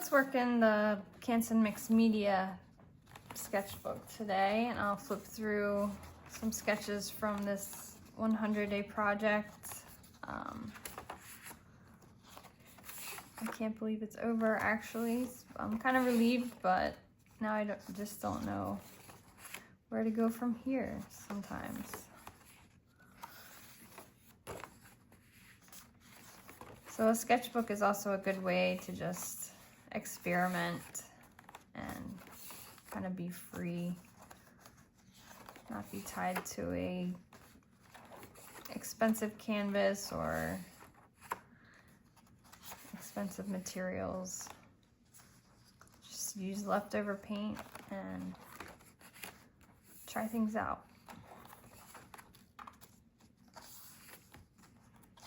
let's work in the Canson Mixed Media sketchbook today, and I'll flip through some sketches from this 100-day project. I can't believe it's over, actually. I'm kind of relieved, but now I just don't know where to go from here sometimes. So a sketchbook is also a good way to just experiment and kind of be free, not be tied to a expensive canvas or expensive materials. Just use leftover paint and try things out.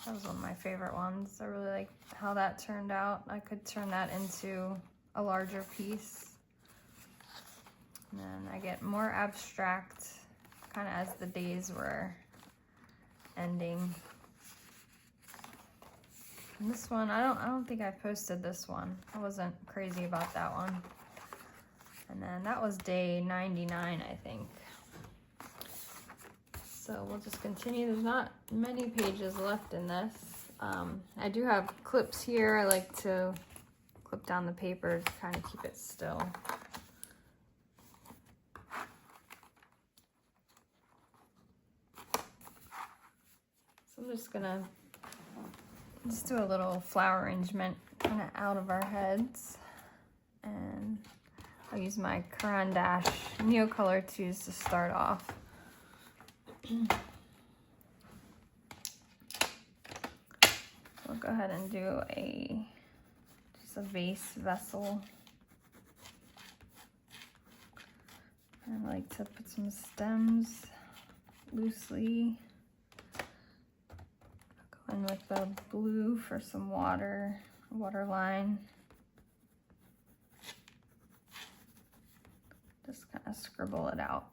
That was one of my favorite ones. I really like how that turned out. I could turn that into a larger piece. And then I get more abstract kind of as the days were ending. And this one, I don't think I posted this one. I wasn't crazy about that one. And then that was day 99, I think. So we'll just continue. There's not many pages left in this. I do have clips here. I like to clip down the paper to kind of keep it still. So I'm just gonna do a little flower arrangement kind of out of our heads. And I'll use my Caran d'Ache Neocolor 2s to start off. We'll go ahead and do just a vase vessel. I like to put some stems loosely. Go in with the blue for some water line. Just kind of scribble it out.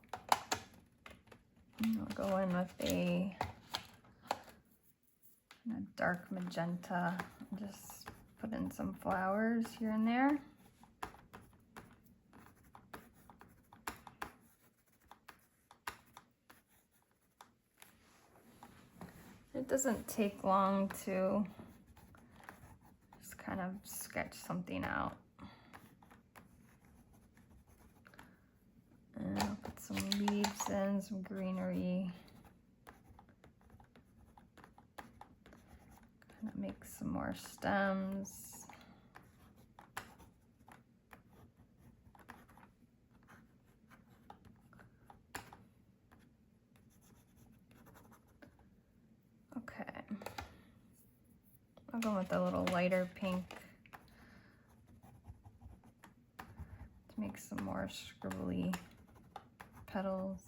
And I'll go in with a dark magenta and just put in some flowers here and there. It doesn't take long to just kind of sketch something out. And I'll put some leaves in, some greenery. Kind of make some more stems. Okay. I'll go with a little lighter pink to make some more scribbly petals.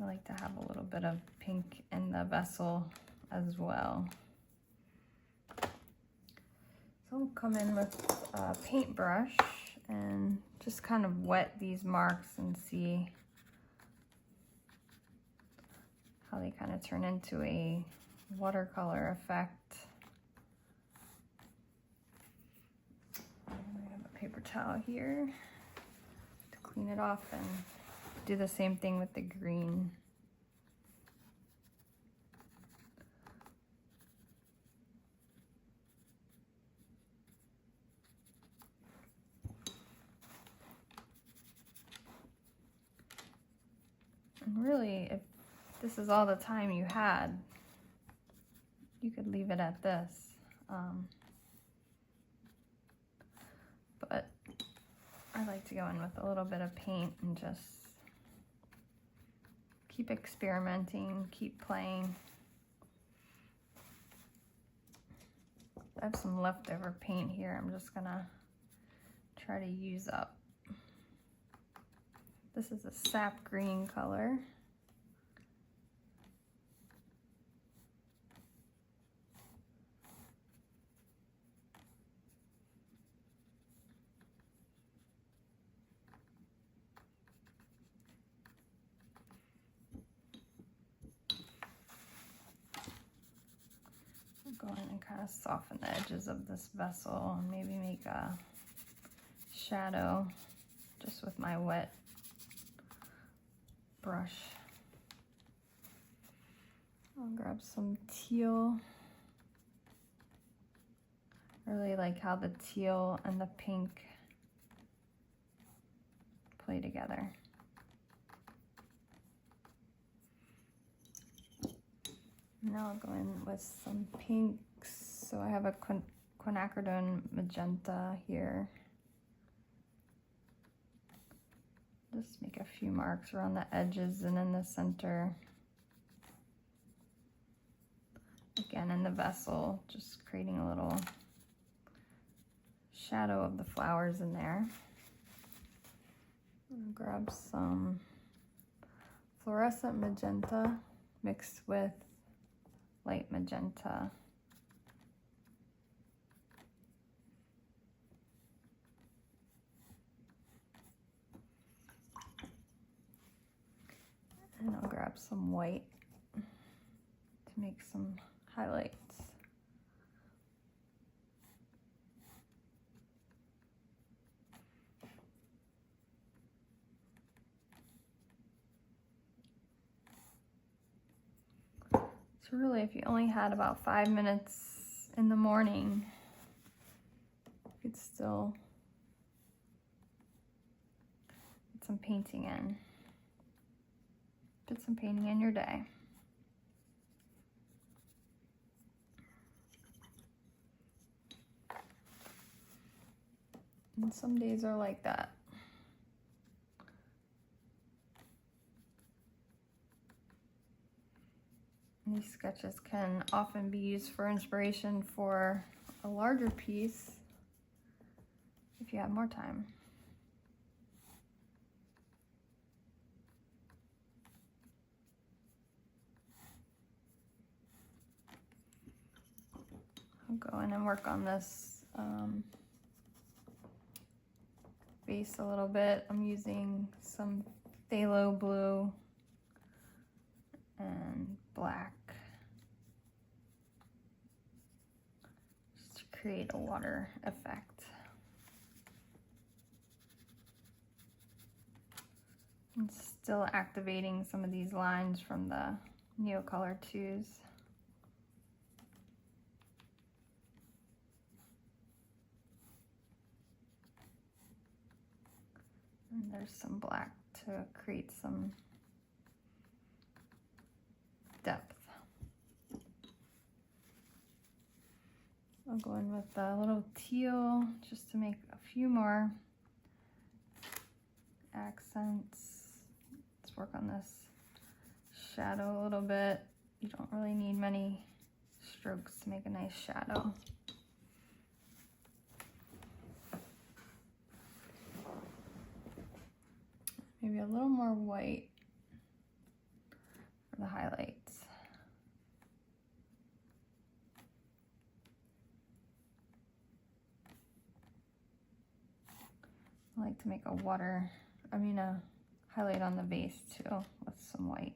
I like to have a little bit of pink in the vessel as well. So I'll come in with a paintbrush and just kind of wet these marks and see how they kind of turn into a watercolor effect. I have a paper towel here to clean it off and do the same thing with the green. And really, if this is all the time you had, you could leave it at this. But I like to go in with a little bit of paint and just keep experimenting, keep playing. I have some leftover paint here I'm just gonna try to use up. This is a sap green color. Go in and kind of soften the edges of this vessel and maybe make a shadow just with my wet brush. I'll grab some teal. I really like how the teal and the pink play together. Now I'll go in with some pinks. So I have a quinacridone magenta here. Just make a few marks around the edges and in the center. Again, in the vessel, just creating a little shadow of the flowers in there. I'm gonna grab some fluorescent magenta mixed with light magenta. And I'll grab some white to make some highlights. So really, if you only had about 5 minutes in the morning, you could still get some painting in. Get some painting in your day. And some days are like that. And these sketches can often be used for inspiration for a larger piece if you have more time. I'll go in and work on this base a little bit. I'm using some phthalo blue and black just to create a water effect. I'm still activating some of these lines from the Neocolor 2s. And there's some black to create some depth. I'll go in with a little teal just to make a few more accents. Let's work on this shadow a little bit. You don't really need many strokes to make a nice shadow. Maybe a little more white for the highlights. I like to make a highlight on the base too with some white.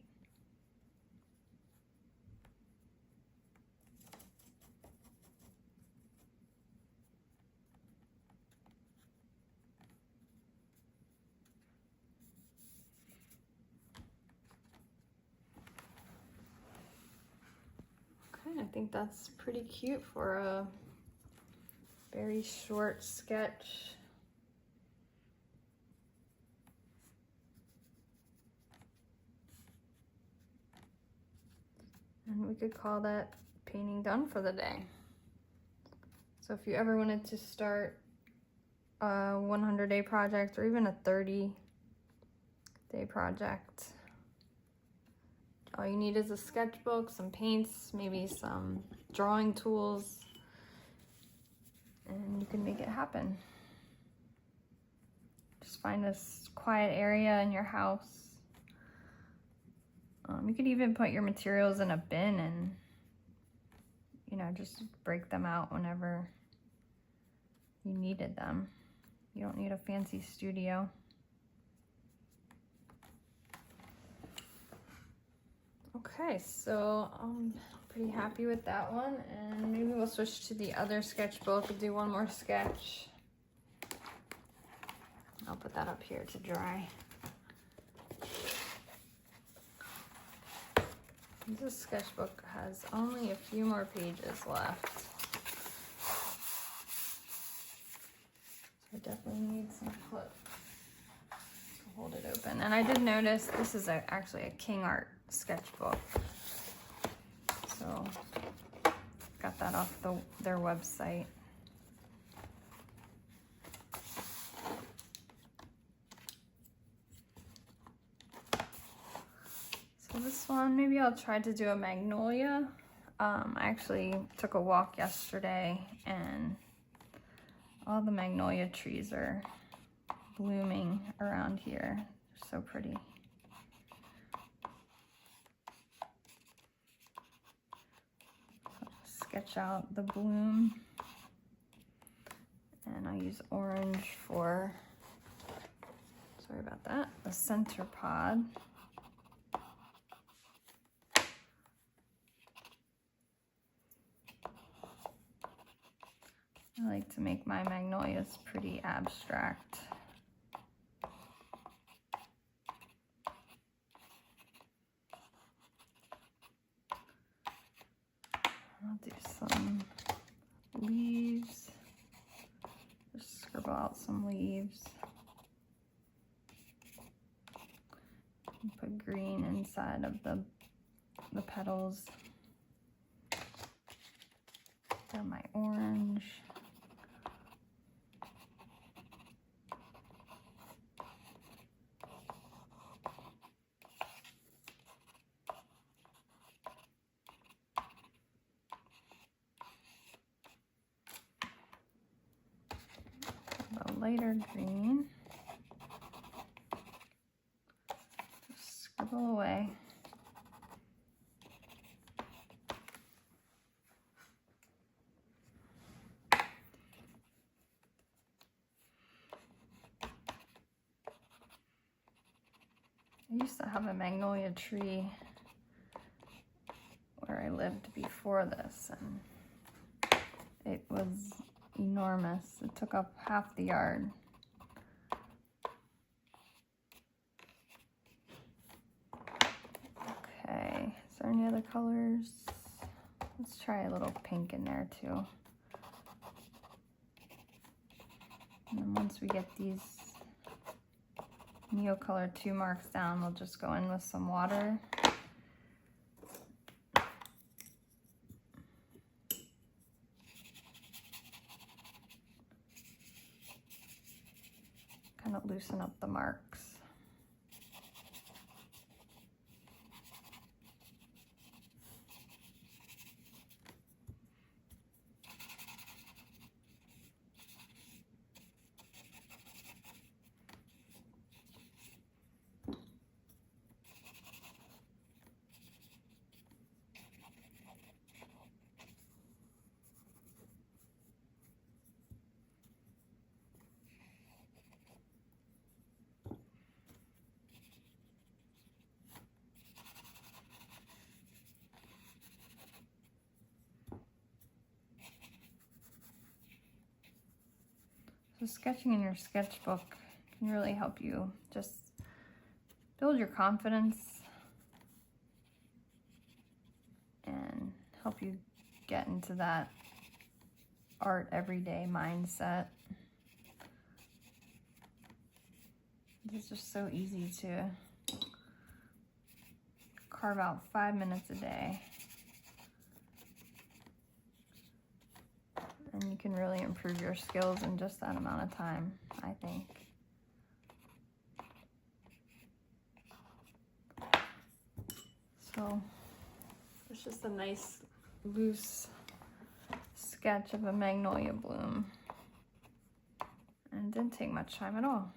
I think that's pretty cute for a very short sketch. And we could call that painting done for the day. So if you ever wanted to start a 100-day project or even a 30-day project, all you need is a sketchbook, some paints, maybe some drawing tools, and you can make it happen. Just find this quiet area in your house. You could even put your materials in a bin and, just break them out whenever you needed them. You don't need a fancy studio. Okay, so pretty happy with that one, and maybe we'll switch to the other sketchbook and do one more sketch. I'll put that up here to dry. This sketchbook has only a few more pages left. So I definitely need some clip to hold it open. And I did notice this is actually a King Art sketchbook. So got that off their website. So this one, maybe I'll try to do a magnolia. I actually took a walk yesterday and all the magnolia trees are blooming around here. They're so pretty. Sketch out the bloom, and I'll use orange for, sorry about that, the center pod. I like to make my magnolias pretty abstract. I'll do some leaves, just scribble out some leaves. And put green inside of the petals. Got my orange. A lighter green. Just scribble away. I used to have a magnolia tree where I lived before this, and it was enormous. It took up half the yard. Okay, is there any other colors? Let's try a little pink in there too. And then once we get these Neocolor 2 marks down, we'll just go in with some water. Kind of loosen up the marks. So sketching in your sketchbook can really help you just build your confidence and help you get into that art everyday mindset. It's just so easy to carve out 5 minutes a day. And you can really improve your skills in just that amount of time, I think. So it's just a nice loose sketch of a magnolia bloom. And it didn't take much time at all.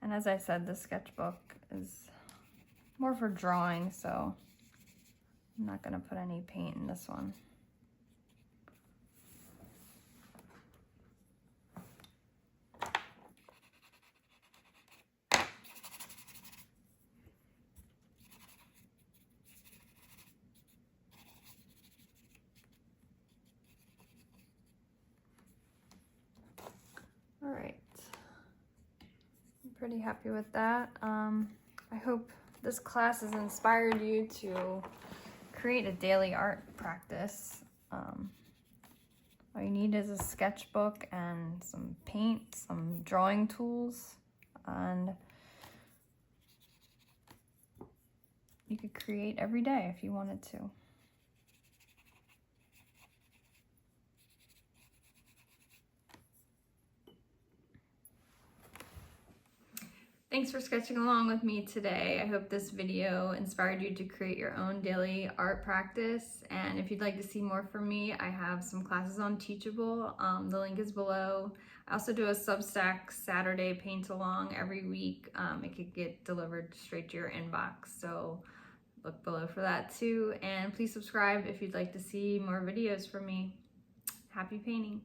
And as I said, the sketchbook is more for drawing, so I'm not going to put any paint in this one. pretty happy with that. I hope this class has inspired you to create a daily art practice. All you need is a sketchbook and some paint, some drawing tools, and you could create every day if you wanted to. Thanks for sketching along with me today. I hope this video inspired you to create your own daily art practice. And if you'd like to see more from me, I have some classes on Teachable. The link is below. I also do a Substack Saturday paint along every week. It could get delivered straight to your inbox. So look below for that too. And please subscribe if you'd like to see more videos from me. Happy painting.